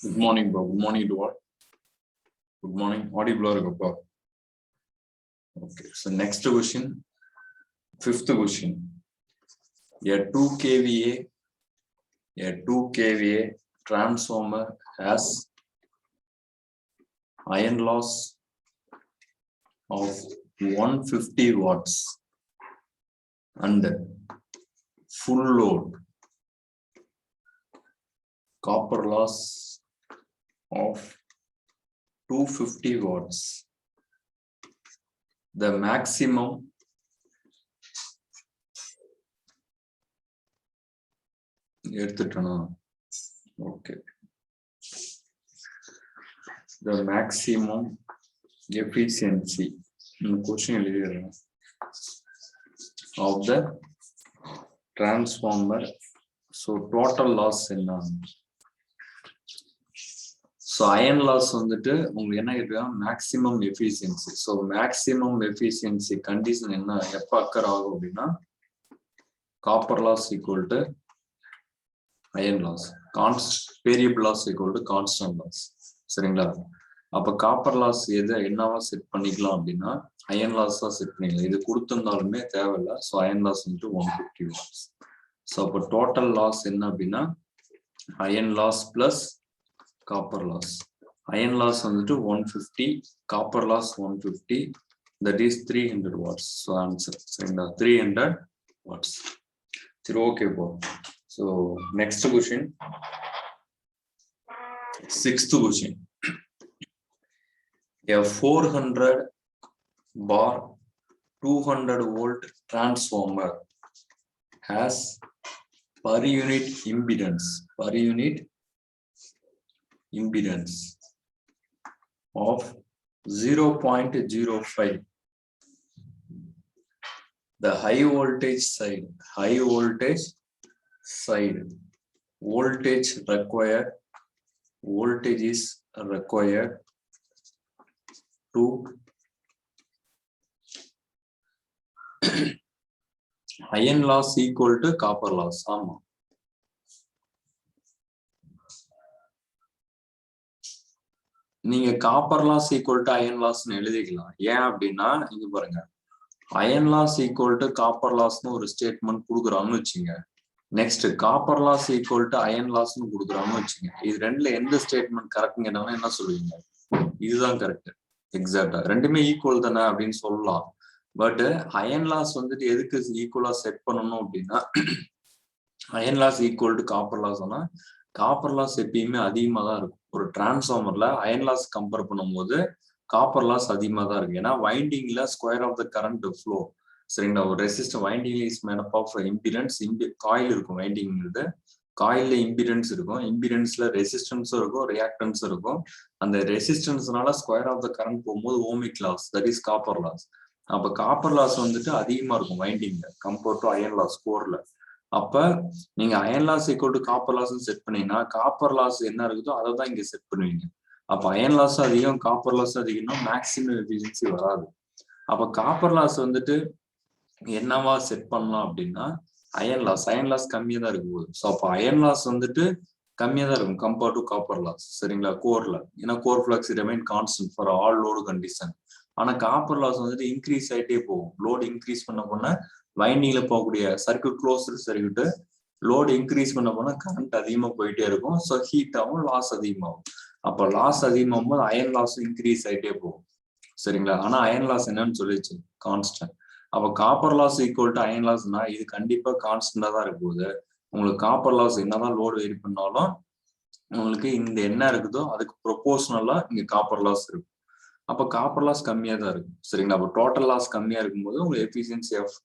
Good morning, bro. Good morning to all. Good morning. Audible irukku, bro. Okay. So next question, fifth question. A 2 kVA transformer has iron loss of 150 watts and full load copper loss of 250 watts. The maximum okay. The maximum efficiency question of the transformer. So total loss என்ன? So iron loss வந்துட்டு உங்களுக்கு என்ன கேட்குறா maximum efficiency. So maximum efficiency condition என்ன எப்ப occur ஆகும் அப்படின்னா copper loss equal to iron loss, variable loss equal to constant loss. சரிங்களா? அப்ப காப்பர் லாஸ் எதை என்னவா செட் பண்ணிக்கலாம் அப்படின்னா அயன் லாஸா செட் பண்ணிக்கலாம். இது கொடுத்திருந்தாலுமே தேவையில்லை. ஸோ அயன் லாஸ் வந்துட்டு 150 வாட்ஸ். ஸோ அப்போ டோட்டல் லாஸ் என்ன அப்படின்னா iron loss plus copper loss. Iron loss வந்துட்டு 150, copper loss 150, that is 300 watts. So answer சரிங்களா 300 வாட்ஸ். சரி ஓகே போ. So next question, sixth question. A 400 bar 200 volt transformer has per unit impedance of 0.05. The high voltage side voltage is required to iron loss equal to copper loss. ஆமா, நீங்க copper loss equal to iron லாஸ்ன்னு எழுதிக்கலாம். ஏன் அப்படின்னா இங்க பாருங்க, iron loss equal to copper லாஸ்னு ஒரு ஸ்டேட்மெண்ட் கொடுக்குறாங்கன்னு வச்சுங்க. Next copper loss equal to iron லாஸ்னு கொடுக்குறாங்கன்னு வச்சுங்க. இது ரெண்டுல எந்த ஸ்டேட்மெண்ட் கரெக்ட்னு என்ன சொல்லுவீங்க? இதுதான் கரெக்ட். எக்ஸாக்டா ரெண்டுமே ஈக்குவல் தானே அப்படின்னு சொல்லலாம். பட் அயன் லாஸ் வந்துட்டு எதுக்கு ஈக்குவலா செட் பண்ணணும் அப்படின்னா iron loss equal to copper loss ஆனா காப்பர் லாஸ் எப்பயுமே அதிகமா தான் இருக்கும். ஒரு டிரான்ஸ்ஃபார்மர்ல அயன் லாஸ் கம்பேர் பண்ணும்போது காப்பர் லாஸ் அதிகமா தான் இருக்கு. ஏன்னா வைண்டிங்ல square of the current flow சரிங்களா. ஒரு ரெசிஸ்டர் வைண்டிங்ல is made up of impedance. Coil இருக்கும், வைண்டிங்கிறது காயில்ல இம்பிடன்ஸ் இருக்கும். இம்பிடன்ஸ்ல ரெசிஸ்டன்ஸும் இருக்கும், ரியாக்டன்ஸும் இருக்கும். அந்த ரெசிஸ்டன்ஸ்னால ஸ்கொயர் ஆஃப் த கரண்ட் போகும்போது ohmic loss, that is copper loss. அப்ப காப்பர் லாஸ் வந்துட்டு அதிகமா இருக்கும் வைண்டிங்ல கம்பேர்ட் டு அயன் லாஸ் கோர்ல. அப்ப நீங்க iron loss equal to copper loss set பண்ணீங்கன்னா காப்பர் லாஸ் என்ன இருக்குதோ அதை தான் இங்க செட் பண்ணுவீங்க. அப்ப அயன் லாஸ் அதிகம், காப்பர் லாஸ் அதிகம்னா மேக்சிமம் எஃபிஷியன்சி வராது. அப்ப காப்பர் லாஸ் வந்துட்டு என்னவா செட் பண்ணலாம் அப்படின்னா அயன் லாஸ் கம்மியா தான் இருக்கும் போது. ஸோ அப்போ அயன் லாஸ் வந்துட்டு கம்மியா தான் இருக்கும் கம்பேர்ட் டு காப்பர் லாஸ் சரிங்களா கோர்ல. ஏன்னா core flux remain constant for all load condition. ஆனா காப்பர் லாஸ் வந்துட்டு இன்க்ரீஸ் ஆகிட்டே போகும். லோடு இன்க்ரீஸ் பண்ண வைண்டிங்ல போகக்கூடிய circuit closed circuit load increase பண்ண கரண்ட் அதிகமா போயிட்டே இருக்கும். ஸோ ஹீட் ஆகும், லாஸ் அதிகமாகும். அப்போ லாஸ் அதிகமாகும் போது அயன் லாஸ் இன்க்ரீஸ் ஆகிட்டே போகும் சரிங்களா. ஆனா அயன் லாஸ் என்னன்னு சொல்லிச்சு கான்ஸ்டன்ட். அப்ப copper loss equal to iron லாஸ்னா இது கண்டிப்பா கான்ஸ்டன்டா தான் இருக்கும் போது உங்களுக்கு காப்பர் லாஸ் என்னதான் லோடு வெரி பண்ணாலும் உங்களுக்கு இந்த என்ன இருக்குதோ அதுக்கு ப்ரொபோஷனலா இங்க காப்பர் லாஸ் இருக்கும். அப்ப காப்பர் லாஸ் கம்மியா தான் இருக்கும் சரிங்களா. அப்ப டோட்டல் லாஸ் கம்மியா இருக்கும்போது உங்களுக்கு எஃபிஷியன்சி ஆஃப்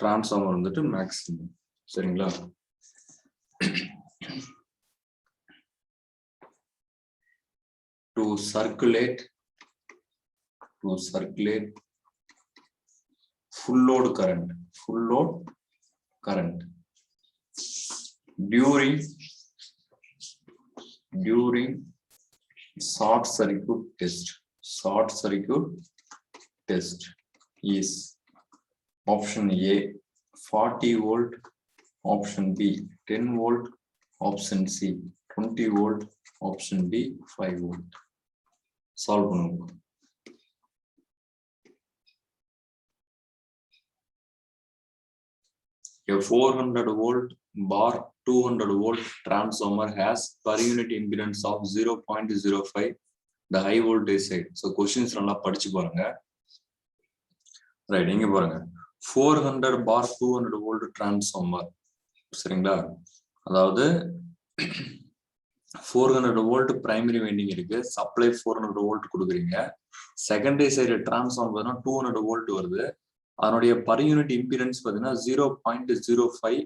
டிரான்ஸ்ஃபார்மர் வந்துட்டு மேக்ஸிமம் சரிங்களா. To circulate full load current during short circuit test is option A 40 volt, option B 10 volt, option C 20 volt, option B 5 volt. Solve பண்ணுங்க. A 400 volt bar 200 volt transformer has per unit impedance of 0.05 the high voltage side. So questions நல்லா படிச்சு பாருங்க. Right, இங்க பாருங்க 400 bar 200 volt transformer. சரிங்களா, அதாவது 400 volt primary winding இருக்கு, supply 400 volt கொடுக்குறீங்க. செகண்டரி சைடு டிரான்ஸ்ஃபார்மர் 200 volt வருது. அதனுடைய பர் யூனிட் இம்பிடன்ஸ் பார்த்தீங்கன்னா 0.05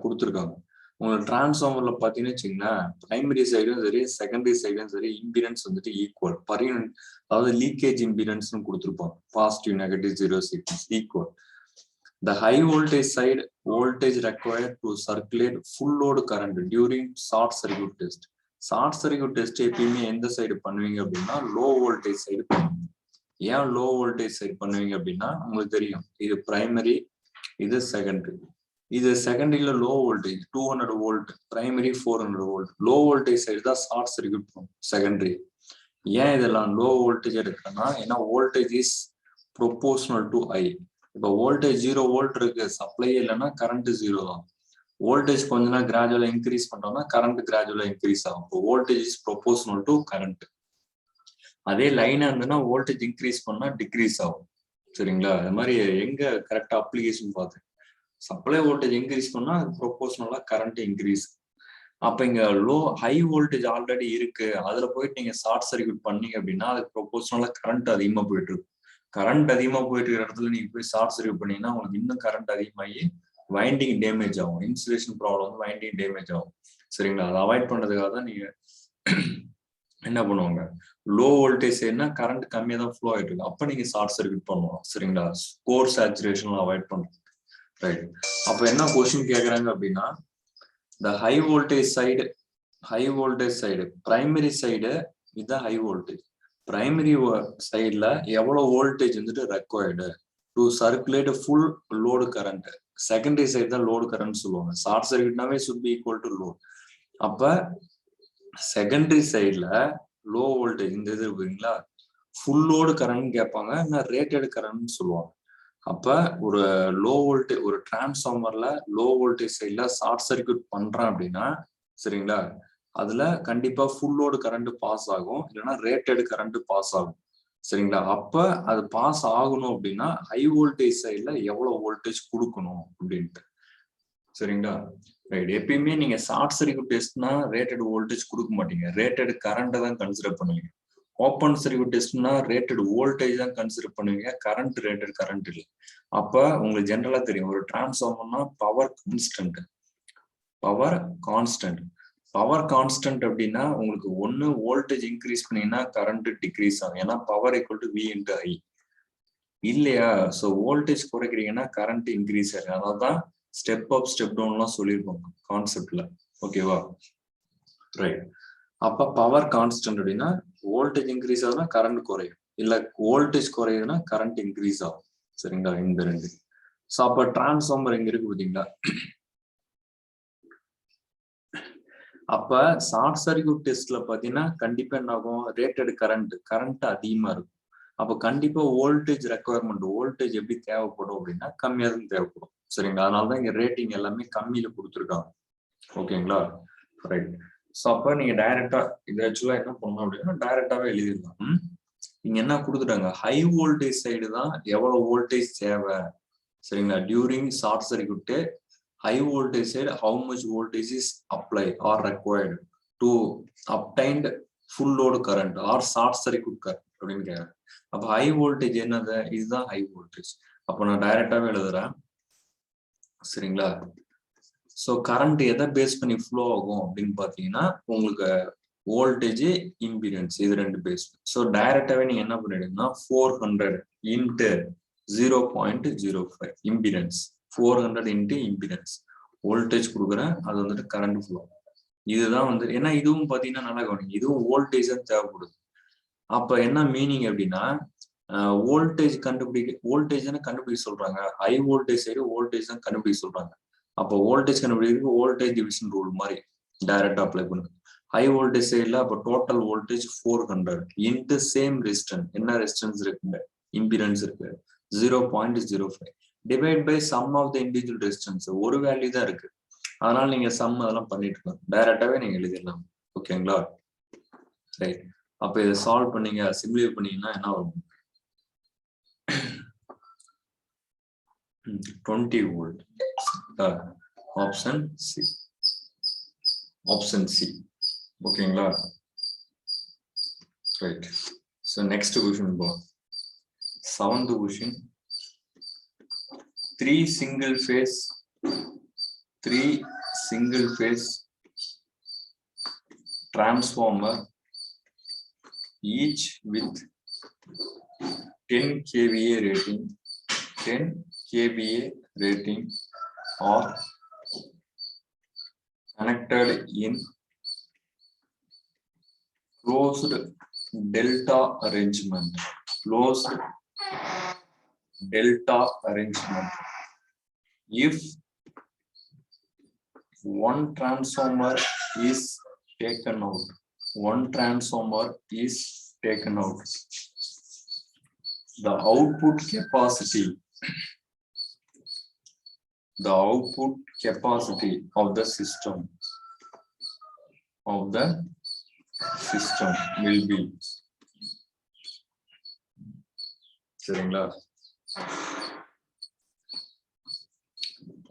கொடுத்துருக்காங்க. உங்களுக்கு டிரான்ஸ்ஃபார்மர்ல பார்த்தீங்கன்னு வச்சுங்களேன், பிரைமரி சைடும் சரி செகண்டரி சைடும் சரி இம்பிடன்ஸ் வந்துட்டு ஈக்குவல். பர் யூனிட் அதாவது லீக்கேஜ் இம்பிடன்ஸ்னு கொடுத்துருப்பாங்க, positive negative zero sequence equal. The high voltage side voltage required to circulate full load current during short circuit test. Short circuit test எப்பயுமே எந்த சைடு பண்ணுவீங்க அப்படின்னா லோ வோல்டேஜ் சைடு பண்ணுவீங்க. ஏன் low voltage side பண்ணுவீங்க அப்படின்னா உங்களுக்கு தெரியும், இது பிரைமரி, இது செகண்டரி. இது செகண்டரியில low voltage 200 volt, primary 400 volt. Low voltage side தான் ஷார்ட் சர்க்யூட் பண்ணும் செகண்டரி. ஏன் இதெல்லாம் லோ வோல்டேஜ் எடுக்கிறேன்னா, ஏன்னா voltage is proportional to I. இப்போ வோல்டேஜ் 0 வோல்ட் இருக்கு, சப்ளை இல்லைன்னா கரண்ட் 0 தான். வோல்டேஜ் கொஞ்ச நேரம் கிராஜுவலா இன்க்ரீஸ் பண்றோம்னா கரண்ட் கிராஜுவலா இன்க்ரீஸ் ஆகும். இப்போ voltage is proportional to current. அதே லைனா இருந்ததுன்னா வோல்டேஜ் இன்க்ரீஸ் பண்ணா டிக்ரீஸ் ஆகும். சரிங்களா, அது மாதிரி எங்க கரெக்டா அப்ளிகேஷன் பார்த்து சப்ளை வோல்டேஜ் இன்க்ரீஸ் பண்ணா அது ப்ரொபோர்ஷனலா கரண்ட் இன்க்ரீஸ். அப்ப இங்க ஹை வோல்டேஜ் ஆல்ரெடி இருக்கு, அதுல போயிட்டு நீங்க ஷார்ட் சர்க்யூட் பண்ணீங்க அப்படின்னா அதுக்கு ப்ரொபோர்ஷனலா கரண்ட் அதிகமா போயிட்டு இருக்கும். கரண்ட் அதிகமா போயிட்டு இருக்கிற இடத்துல நீங்க போய் ஷார்ட் சர்க்யூட் பண்ணீங்கன்னா உங்களுக்கு இன்னும் கரண்ட் அதிகமாகி வைண்டிங் டேமேஜ் ஆகும். இன்சுலேஷன் ப்ராப்ளம் வந்து வைண்டிங் டேமேஜ் ஆகும். சரிங்களா, அதை அவாய்ட் பண்றதுக்காக தான் நீங்க என்ன பண்ணுவாங்க, லோ வோல்டேஜ் என்ன கரண்ட் கம்மியா தான் ஃப்ளோ ஆயிட்டு இருக்கு, அப்ப நீங்க ஷார்ட் சர்க்யூட் பண்ணுவோம். சரிங்களா, கோர் சேச்சுரேஷன் அவாய்ட் பண்றது. ரைட், அப்ப என்ன கொஸ்டின் கேக்குறாங்க அப்படின்னா, the high voltage side primary side இதுதான் ஹை வோல்டேஜ். பிரைமரி சைட்ல எவ்வளவு வோல்டேஜ் வந்துட்டு required to circulate full load current. Secondary side தான் லோடு கரண்ட் சொல்லுவாங்க. ஷார்ட் சர்க்யூட்னாவே should be equal to load. அப்ப செகண்டரி சைட்ல லோ வோல்டேஜ் இந்த இது இருக்குங்களா, ஃபுல் லோடு கரண்ட் கேட்பாங்க, இல்லை ரேட்டட் கரண்ட் சொல்லுவாங்க. அப்ப ஒரு லோ வோல்டேஜ் ஒரு டிரான்ஸ்ஃபார்மர்ல லோ வோல்டேஜ் சைட்ல ஷார்ட் சர்க்யூட் பண்றேன் அப்படின்னா, சரிங்களா, அதுல கண்டிப்பா ஃபுல் லோடு கரண்ட் பாஸ் ஆகும், இல்லைன்னா ரேட்டட் கரண்ட் பாஸ் ஆகும். சரிங்களா, அப்ப அது பாஸ் ஆகணும் அப்படின்னா ஹை வோல்டேஜ் சைட்ல எவ்வளவு வோல்டேஜ் கொடுக்கணும் அப்படின்ட்டு. சரிங்களா, ரைட். எப்பயுமே நீங்க ஷார்ட் சர்க்யூட் டெஸ்ட்னா ரேட்டட் வோல்டேஜ் கொடுக்க மாட்டீங்க, ரேட்டட் கரண்ட்டை தான் கன்சிடர் பண்ணுவீங்க. ஓப்பன் சர்க்யூட் டெஸ்ட்னா ரேட்டட் வோல்டேஜ் தான் கன்சிடர் பண்ணுவீங்க, கரண்ட் ரேட்டட் கரண்ட் இல்லை. அப்ப உங்களுக்கு ஜென்ரலா தெரியும், ஒரு டிரான்ஸ்ஃபார்மர்னா பவர் கான்ஸ்டன்ட் அப்படின்னா உங்களுக்கு ஒன்னு வோல்டேஜ் இன்க்ரீஸ் பண்ணீங்கன்னா கரண்ட் டிக்ரீஸ் ஆகும், ஏன்னா power equal to V into I இல்லையா. ஸோ வோல்டேஜ் குறைக்கிறீங்கன்னா கரண்ட் இன்க்ரீஸ் ஆகும். அதான் ஸ்டெப் அப் ஸ்டெப் டவுன்லாம் சொல்லியிருப்பாங்க கான்செப்ட்ல. ஓகேவா, ரைட். அப்ப பவர் கான்ஸ்டன்ட் அப்படின்னா வோல்டேஜ் இன்க்ரீஸ் ஆகுதுன்னா கரண்ட் குறையும், இல்ல வோல்டேஜ் குறையுதுன்னா கரண்ட் இன்க்ரீஸ் ஆகும். சரிங்களா, இந்த ரெண்டு. ஸோ அப்ப டிரான்ஸ்ஃபார்மர் எங்க இருக்கு பார்த்தீங்களா. அப்ப ஷார்ட் சர்க்யூட் டெஸ்ட்ல பாத்தீங்கன்னா கண்டிப்பா என்ன ஆகும், ரேட்டட் கரண்ட் அதிகமா இருக்கும். அப்ப கண்டிப்பா வோல்டேஜ் ரெக்குவயர்மெண்ட், வோல்டேஜ் எப்படி தேவைப்படும் அப்படின்னா கம்மியா தான் தேவைப்படும். சரிங்களா, அதனாலதான் இங்க ரேட்டிங் எல்லாமே கம்மியில கொடுத்துருக்காங்க. ஓகேங்களா, ரைட். ஸோ அப்ப நீங்க டைரக்டா இது ஆக்சுவலா என்ன பண்ணணும் அப்படின்னா டைரக்டாவே எழுதிடலாம். இங்க என்ன கொடுத்துட்டாங்க, ஹை வோல்டேஜ் சைடு தான் எவ்வளவு வோல்டேஜ் தேவை. சரிங்களா, during short circuit high voltage side how much voltage is applied or required to obtained full load current or short circuit current அப்படின்னு கேட்குறேன். அப்ப ஹை வோல்டேஜ் என்னது, இதுதான் ஹை வோல்டேஜ். அப்ப நான் டைரக்டாவே எழுதுறேன். சரிங்களா, ஸோ கரண்ட் எதை பேஸ் பண்ணி ஃப்ளோ ஆகும் அப்படின்னு பாத்தீங்கன்னா உங்களுக்கு வோல்டேஜ் இம்பிடன்ஸ் இது ரெண்டு பேஸ். ஸோ டைரக்டாவே நீங்க என்ன பண்ணிடுங்கன்னா 400 into 0.05 impedance, 400 into impedance voltage கொடுக்குறேன், அது வந்துட்டு கரண்ட் ஃப்ளோ. இதுதான் வந்து ஏன்னா இதுவும் பாத்தீங்கன்னா நல்லா கவனிங்க, இதுவும் வோல்டேஜ் தான் தேவைப்படுது. அப்ப என்ன மீனிங் அப்படின்னா வோல்டேஜ் கண்டுபிடிக்க சொல்றாங்க, ஹை வோல்டேஜ் சைடு வோல்டேஜ் தான் கண்டுபிடிக்க சொல்றாங்க. அப்போ வோல்டேஜ் கண்டுபிடிக்கிறதுக்கு வோல்டேஜ் டிவிஷன் ரூல் மாதிரி டைரக்டா அப்ளை பண்ணுங்க. ஹை வோல்டேஜ் சைடில் அப்போ total voltage 400 into same resistance. என்ன ரெசிஸ்டன்ஸ் இருக்குங்க? இம்பிடன்ஸ் இருக்கு 0.05 divide by sum of the individual resistance. ஒரு வேல்யூ தான் இருக்கு, அதனால நீங்க சம் அதெல்லாம் பண்ணிட்டு இருக்கலாம், டைரக்டாவே நீங்க எழுதிடலாம். ஓகேங்களா? ரைட். அப்ப இதை சால்வ் பண்ணீங்க, சிம்பிளிஃபை பண்ணீங்கன்னா என்ன வரும்? 20 volt. Option C. Option C. ஓகேங்களா? ரைட். ஸோ நெக்ஸ்ட் கொஸ்டின் போகலாம். 7th question. 3 single phase transformer each with 10 kVA rating, 10 kVA rating are connected in closed delta arrangement. Closed delta arrangement. If one transformer is taken out, the output capacity of the system will be, சரிங்களா?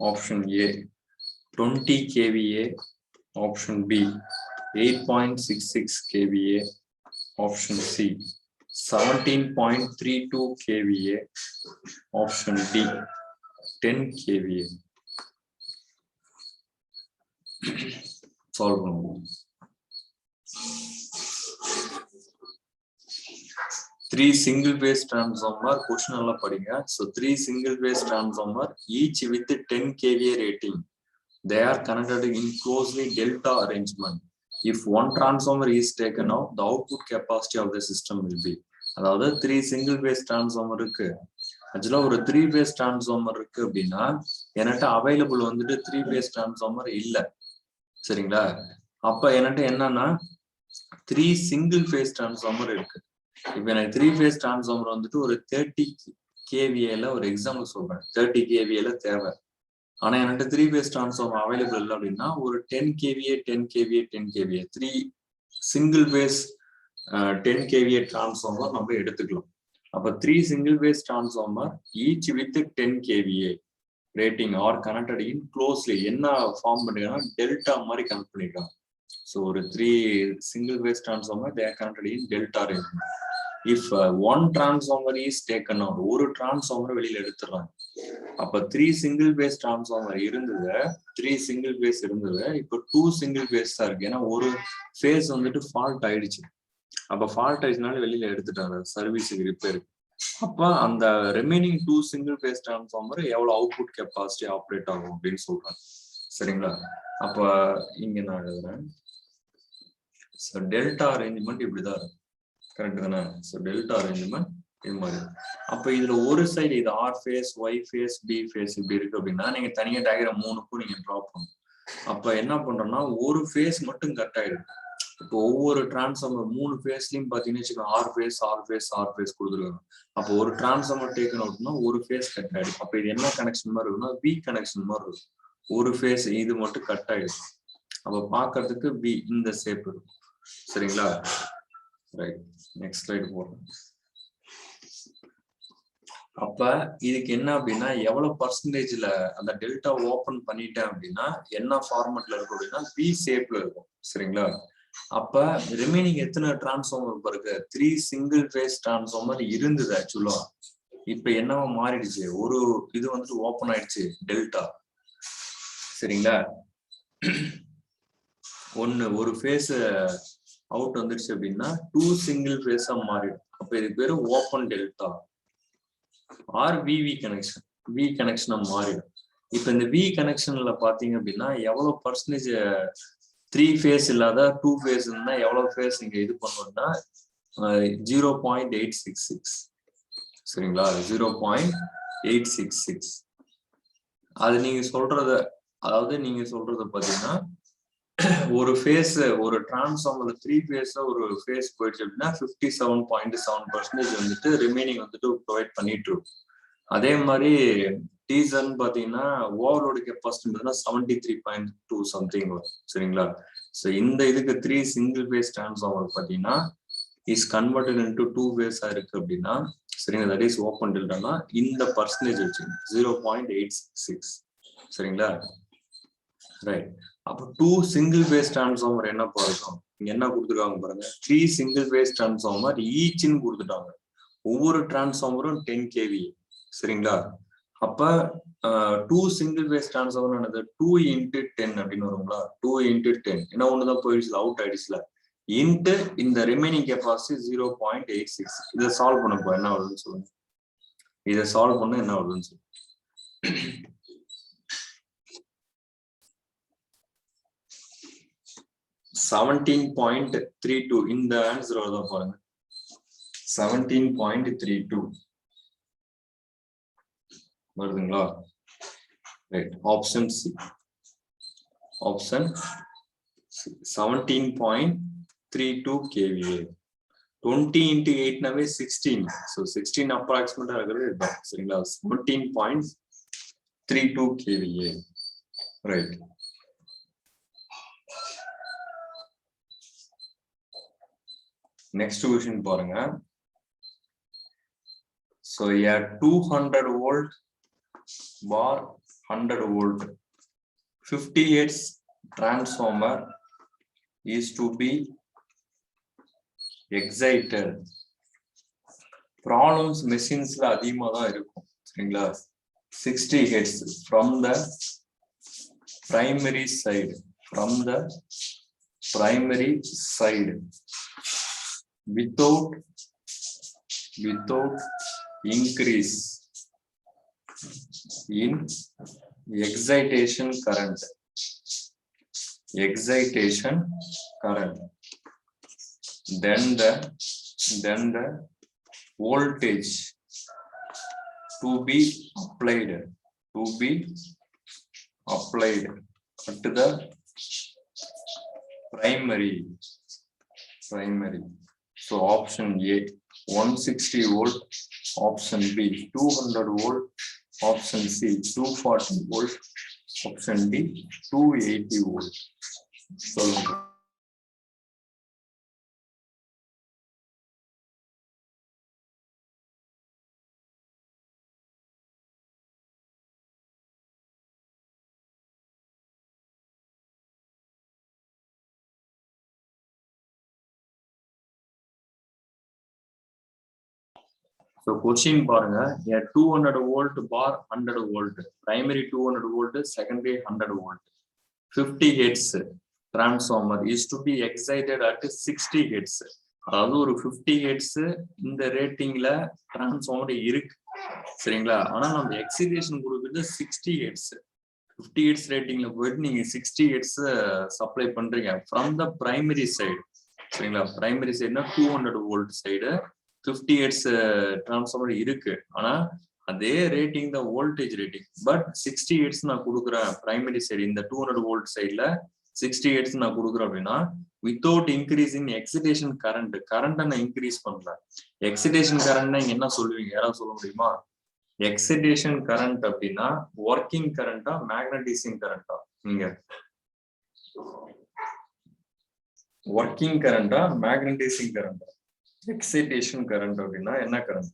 Option A 20 kVA, option B 8.66 kVA, option C 17.32 kVA, option D 10 kVA. Solve பண்ணுவோம். 3 single phase transformer, question எல்லாம் படிங்க. So 3 single phase transformer each with 10 kVA rating. They are connected in closely delta arrangement. If one transformer is taken out, the output capacity of the system will be. அதாவது 3 single phase transformer இருக்கு. ஆக்சுவலா ஒரு 3 phase transformer இருக்கு அப்படின்னா என்கிட்ட available வந்துட்டு 3 phase transformer இல்ல, சரிங்களா? அப்ப என்கிட்ட என்னன்னா 3 single phase transformer இருக்கு. இப்ப எனக்கு 3 phase transformer வந்துட்டு ஒரு 30 kVA ஒரு எக்ஸாம்பிள் சொல்றேன், 30 kVA தேவை. ஆனா என்கிட்ட 3 phase transformer அவைலபிள் இல்லை அப்படின்னா ஒரு 10 kVA 10 kVA 10 kVA 3 single phase 10 kVA transformer நம்ம எடுத்துக்கலாம். அப்ப 3 single phase transformer each with 10 kVA rating are connected in closely. என்ன ஃபார்ம் பண்ணிருக்காங்க? டெல்டா மாதிரி கனெக்ட் பண்ணிருக்காங்க. So ஒரு 3 single phase transformer they are connected in delta arrangement. If one transformer is taken out, ஒரு transformer வெளியில எடுத்துறாங்க. அப்ப 3 single phase transformer இருந்தது, 3 single phase இருந்தது, இப்போ 2 single phase தான் இருக்கு. ஏன்னா ஒரு phase வந்துட்டு ஃபால்ட் ஆயிடுச்சு. அப்ப ஃபால்ட் ஆயிடுச்சுனால வெளியில எடுத்துட்டாங்க சர்வீஸுக்கு, ரிப்பேருக்கு. அப்ப அந்த ரிமைனிங் 2 single phase transformer எவ்வளவு அவுட்புட் கெப்பாசிட்டி ஆப்ரேட் ஆகும் அப்படின்னு சொல்றாங்க, சரிங்களா? அப்ப இங்க நான் எழுதுறேன். டெல்டா அரேஞ்ச்மெண்ட் இப்படிதான் இருக்கும், கரெக்ட் தானே? ஸோ டெல்டா அரேஞ்ச்மெண்ட் இது மாதிரி. அப்ப இதுல ஒரு சைடு இது R phase, Y phase, B phase இப்படி இருக்கு அப்படின்னா நீங்க தனியா டயக்ராம் 3க்கும் நீங்க ட்ரா பண்ணணும். அப்ப என்ன பண்றோம்னா ஒரு ஃபேஸ் மட்டும் கட் ஆயிடும். இப்போ ஒவ்வொரு டிரான்ஸ்ஃபார்மர் 3 ஃபேஸ்லயும் பாத்தீங்கன்னு வச்சுக்கோங்க, ஆர் ஃபேஸ் கொடுத்துருக்காங்க. அப்போ ஒரு டிரான்ஸ்ஃபார்மர் டேக்கன் அவுட்னா ஒரு ஃபேஸ் கட் ஆயிடும். அப்ப இது என்ன கனெக்ஷன் மாதிரி இருக்குன்னா வி கனெக்ஷன் மாதிரி இருக்கும். ஒரு ஃபேஸ் இது மட்டும் கட் ஆயிடும். அப்ப பாக்குறதுக்கு வி இந்த ஷேப் இருக்கும், சரிங்களா? ரைட். நெக்ஸ்ட் ஸ்லைடு போறோம். அப்ப இதுக்கு என்ன அப்படின்னா எவ்வளவு பர்சன்டேஜ்ல அந்த டெல்டா ஓபன் பண்ணிட்டேன் அப்படின்னா என்ன ஃபார்மட்ல இருக்கும் அப்படின்னா வி ஷேப்ல இருக்கும், சரிங்களா? அப்ப ரிமைனிங் எத்தனை டிரான்ஸ்ஃபார்மர் இருக்கு? 3 single phase டிரான்ஸ்ஃபார்மர் இருந்தது ஆக்சுவலா. இப்ப என்னவா மாறிடுச்சு? ஒரு இது வந்துட்டு ஓபன் ஆயிடுச்சு டெல்டா, சரிங்களா? ஒரு ஃபேஸ் அவுட் வந்துருச்சு அப்படின்னா 2 single phase மாறிடும். அப்ப இது பேரு ஓபன் டெல்டா ஆர் வி கனெக்ஷனா மாறிடும். இப்ப இந்த வி கனெக்ஷன்ல பாத்தீங்க அப்படின்னா எவ்வளவு பர்சன்டேஜ் 3 phase இல்லாத 2 phase இருந்தா எவ்வளவு ஃபேஸ் நீங்க இது பண்ணணும்னா 0.866, சரிங்களா? 0.866. அது நீங்க சொல்றத, அதாவது நீங்க சொல்றத பாத்தீங்கன்னா ஒரு ஃபேஸ் ஒரு டிரான்ஸ்ஃபார்மர்ல 3 ஃபேஸ்ல ஒரு ஃபேஸ் போயிடுச்சு அப்படின்னா 57.7% வந்துட்டு ரிமைனிங் வந்துட்டு ப்ரொவைட் பண்ணிட்டு இருக்கும். அதே மாதிரி டீசர்னு பாத்தீங்கன்னா ஓவர்லோடு கெப்பாசிட்டி 73.2 சம்திங் வரும் சரிங்களா. ஸோ இந்த இதுக்கு 3 சிங்கிள் ஃபேஸ் டிரான்ஸ்ஃபார்மர் பாத்தீங்கன்னா இஸ் கன்வெர்டட் இன்டு 2 ஃபேஸா இருக்கு அப்படின்னா சரிங்களா, தட் இஸ் ஓப்பன் டெல்டானா இந்த பர்சன்டேஜ் வச்சுங்க 0.866 சரிங்களா. ரைட். அப்போ 2 சிங்கிள் ஃபேஸ் டிரான்ஸ்ஃபார்மர் என்ன பார்க்கும், இங்க என்ன கொடுத்துருக்காங்க பாருங்க, 3 சிங்கிள் ஃபேஸ் டிரான்ஸ்ஃபார்மர் ஈச்னு கொடுத்துட்டாங்க. ஒவ்வொரு டிரான்ஸ்ஃபார்மரும் 10 kVA சரிங்களா. அப்ப 2 சிங்கிள் ஃபேஸ் டிரான்ஸ்ஃபார்மர் என்னது 2 into 10 அப்படின்னு வருங்களா. 2 into 10 ஏன்னா ஒண்ணுதான் போயிடுச்சுல, அவுட் ஆயிடுச்சுல, இன்ட்டு இந்த ரிமைனிங் கெப்பாசிட்டி 0.86. இதை சால்வ் பண்ணப்போ என்ன வருதுன்னு சொல்லுங்க. இதை சால்வ் பண்ண என்ன வருதுன்னு சொல்லுங்க. 17.32 இந்த ஆன்சர் வருதா பாருங்க. 17.32 வருதுங்களா. Right. Option C. Option 17.32 kVA. 20 into 8 நாவே 16. So 16 அப்ராக்சிமேட்டா இருக்கிறது இதுதான் சரிங்களா. 17.32 kVA. ரைட். நெக்ஸ்ட் கொஸ்டின் பாருங்க. So a 200 volt bar 100 volt 50 Hz transformer is to be excited. Problems machines la அதிகமா தான் இருக்கும் சரிங்களா. 60 Hz from the primary side, from the primary side without increase in excitation current. Then the voltage to be applied at the primary. So option A 160 volt, option B 200 volt, option C 240 volt, option D 280 volt. சொல்லுங்க. So question பாருங்க, a 200 volt bar 100 volt, primary 200 volt, secondary 100 volt, 50 Hz transformer is to be excited at 60 Hz. அதாவது ஒரு 50 Hz இந்த ரேட்டிங்ல transformer இருக்கு சரிங்களா. ஆனா நம்ம excitation கொடுக்குறது 60 Hz. 50 Hz ரேட்டிங்ல போயிட்டு நீங்க 60 Hz சப்ளை பண்றீங்க ஃப்ரம் த பிரைமரி சைடு சரிங்களா. பிரைமரி சைடுனா 200 வோல்ட் சைடு 50 Hz டிரான்ஸ்ஃபார்மர் இருக்கு. ஆனா அதே ரேட்டிங் தான் வோல்டேஜ் ரேட்டிங், பட் 60 Hz நான் கொடுக்குறேன் பிரைமரி சைடு. இந்த 200 வோல்ட் சைட்ல 60 Hz நான் கொடுக்குறேன் அப்படின்னா வித்தவுட் இன்க்ரீஸிங் எக்ஸைட்டேஷன் கரண்ட்டை நான் இன்க்ரீஸ் பண்ணல. எக்ஸைட்டேஷன் கரண்ட்னா என்ன சொல்லுவீங்க, யாராவது சொல்ல முடியுமா? எக்ஸைட்டேஷன் கரண்ட் அப்படின்னா ஒர்க்கிங் கரண்டா மேக்னடைசிங் கரண்டா? நீங்க ஒர்க்கிங் கரண்டா மேக்னடைசிங் கரண்டா? எக்ஸைட்டேஷன் கரண்ட் அப்படின்னா என்ன கரண்ட்?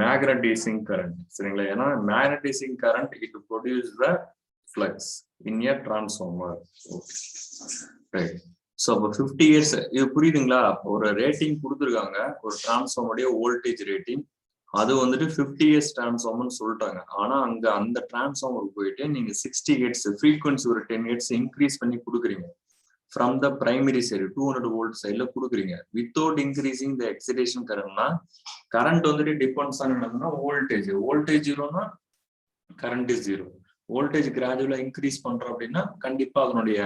மேக்னடைசிங் கரண்ட் சரிங்களா. ஏன்னா magnetising current it produce the flux in a transformer. Right. So அப்போ 50 Hz இது புரியுதுங்களா. ஒரு ரேட்டிங் கொடுத்துருக்காங்க ஒரு டிரான்ஸ்ஃபார்மருடைய வோல்டேஜ் ரேட்டிங், அது வந்துட்டு 50 Hz டிரான்ஸ்ஃபார்மர்னு சொல்லிட்டாங்க. ஆனா அங்க அந்த டிரான்ஸ்ஃபார்மருக்கு போயிட்டு நீங்க 60 Hz ஃப்ரீக்வன்சி ஒரு 10 Hz இன்க்ரீஸ் பண்ணி கொடுக்குறீங்க from the primary side 200 volt சைட்ல கொடுக்குறீங்க வித்தவுட் இன்க்ரீசிங் த எக்ஸைட்டேஷன் கரண்ட்னா கரண்ட் வந்துட்டு டிபெண்ட்ஸ் ஆன் என்னன்னா வோல்டேஜ். வோல்டேஜ் ஜீரோனா கரண்ட் இஸ் ஜீரோ. வோல்டேஜ் கிராஜுவலா இன்க்ரீஸ் பண்றோம் அப்படின்னா கண்டிப்பா அதனுடைய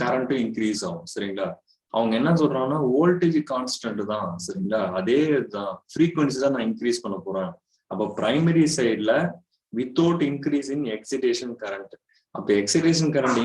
கரண்ட்டும் இன்க்ரீஸ் ஆகும் சரிங்களா. அவங்க என்ன சொல்றாங்கன்னா வோல்டேஜ் கான்ஸ்டன்ட் தான் சரிங்களா, அதே தான் ஃப்ரீக்வன்சி தான் நான் இன்க்ரீஸ் பண்ண போறேன். அப்போ பிரைமரி சைட்ல without increase in excitation current, அப்ப எக்ஸைடேஷன் கரண்ட்